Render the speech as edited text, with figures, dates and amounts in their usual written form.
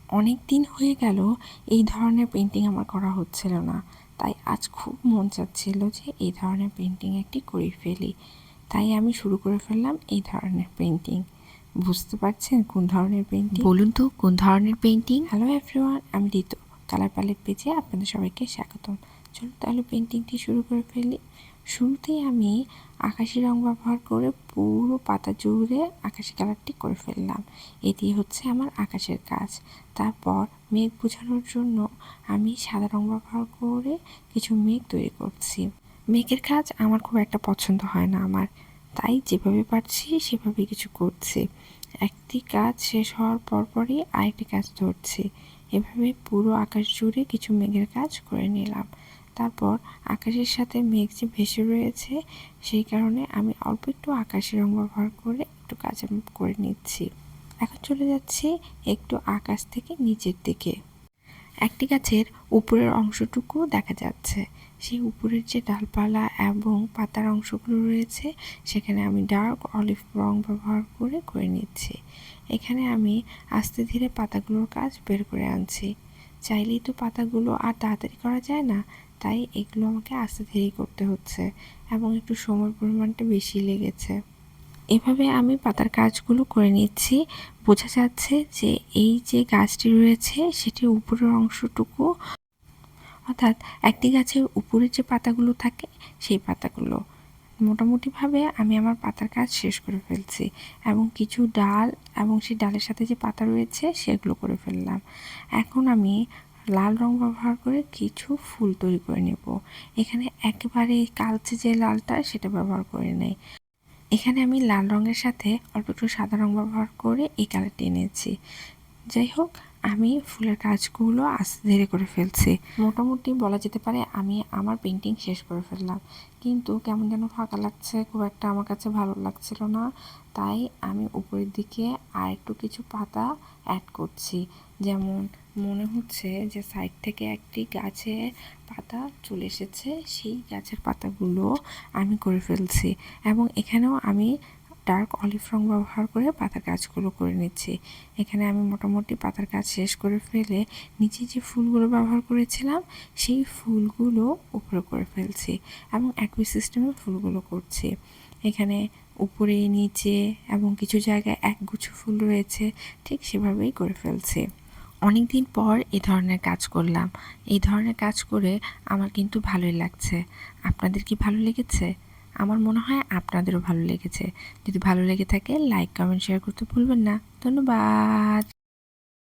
অনেক দিন হয়ে গেল এই ধরনের পেন্টিং আমার করা হচ্ছিল না, তাই আজ খুব মন চাচ্ছিল যে এই ধরনের পেন্টিং একটি করে ফেলি। তাই আমি শুরু করে ফেললাম এই ধরনের পেন্টিং। বুঝতে পারছেন কোন ধরনের পেন্টিং? বলুন তো কোন ধরনের পেইন্টিং? হ্যালো এভরিওয়ান, আমি ঋতু। কালার প্যালেট পেজে আপনাদের সবাইকে স্বাগতম। চলুন তাহলে পেন্টিংটি শুরু করে ফেলি। শুরুতেই আমি আকাশি রং ব্যবহার করে পুরো পাতা জুড়ে আকাশি কালারটি করে ফেললাম। এটি হচ্ছে আমার আকাশের কাজ। তারপর মেঘ বোঝানোর জন্য আমি সাদা রং ব্যবহার করে কিছু মেঘ তৈরি করছি। মেঘের কাজ আমার খুব একটা পছন্দ হয় না আমার, তাই যেভাবে পারছি সেভাবে কিছু করছি। একটি কাজ শেষ হওয়ার পরপরই আরেকটি কাজ ধরছি। এভাবে পুরো আকাশ জুড়ে কিছু মেঘের কাজ করে নিলাম। তারপর আকাশের সাথে মেঘ যে ভেসে রয়েছে, সেই কারণে আমি অল্প একটু আকাশি রং ব্যবহার করে একটু কাজ করে নিচ্ছি। এখন চলে যাচ্ছি একটু আকাশ থেকে নিচের দিকে। একটি গাছের উপরের অংশটুকু দেখা যাচ্ছে। সেই উপরের যে ডালপালা এবং পাতার অংশগুলো রয়েছে, সেখানে আমি ডার্ক অলিভ রং ব্যবহার করে নিচ্ছি। এখানে আমি আস্তে ধীরে পাতাগুলোর কাজ বের করে আনছি। চাইলেই তো পাতাগুলো আর তাড়াতাড়ি করা যায় না, তাই এগুলো আমাকে আস্তে ধীরেই করতে হচ্ছে এবং একটু সময়ের পরিমাণটা বেশি লেগেছে। এভাবে আমি পাতার কাজগুলো করে নিচ্ছি। বোঝা যাচ্ছে যে এই যে গাছটি রয়েছে সেটির উপরের অংশটুকু, অর্থাৎ একটি গাছের উপরের যে পাতাগুলো থাকে সেই পাতাগুলো মোটামুটিভাবে আমি আমার পাতার কাজ শেষ করে ফেলছি এবং কিছু ডাল এবং সেই ডালের সাথে যে পাতা রয়েছে সেগুলো করে ফেললাম। এখন আমি লাল রং ব্যবহার করে কিছু ফুল তৈরি করে নেব। এখানে একেবারে কালচে যে লালটা সেটা ব্যবহার করে নেই। এখানে আমি লাল রঙের সাথে অল্প একটু সাদা রং ব্যবহার করে এই কালারটি এনেছি। যাই হোক, আমি ফুলের কাজগুলো আস্তে ধীরে করে ফেলছি। মোটামুটি বলা যেতে পারে আমি আমার পেন্টিং শেষ করে ফেললাম, কিন্তু কেমন যেন ফাঁকা লাগছে, খুব একটা আমার কাছে ভালো লাগছিল না। তাই আমি উপরের দিকে আর একটু কিছু পাতা অ্যাড করছি। যেমন মনে হচ্ছে যে সাইড থেকে একটি গাছে পাতা চলে এসেছে, সেই গাছের পাতাগুলো আমি করে ফেলছি এবং এখানেও আমি ডার্ক অলিভ রং ব্যবহার করে পাতার কাজগুলো করে নিচ্ছি। এখানে আমি মোটামুটি পাতার কাজ শেষ করে ফেলে নিচে যে ফুলগুলো ব্যবহার করেছিলাম সেই ফুলগুলো উপরে করে ফেলছি এবং একই সিস্টেমে ফুলগুলো করছি। এখানে উপরে নিচে এবং কিছু জায়গায় একগুচ্ছ ফুল রয়েছে, ঠিক সেভাবেই করে ফেলছি। অনেক দিন পর এই ধরনের কাজ করলাম। এই ধরনের কাজ করে আমার কিন্তু ভালোই লাগছে। আপনাদের কি ভালো লেগেছে? আমার মনে হয় আপনাদেরও ভালো লেগেছে। যদি ভালো লেগে থাকে লাইক, কমেন্ট, শেয়ার করতে ভুলবেন না। ধন্যবাদ।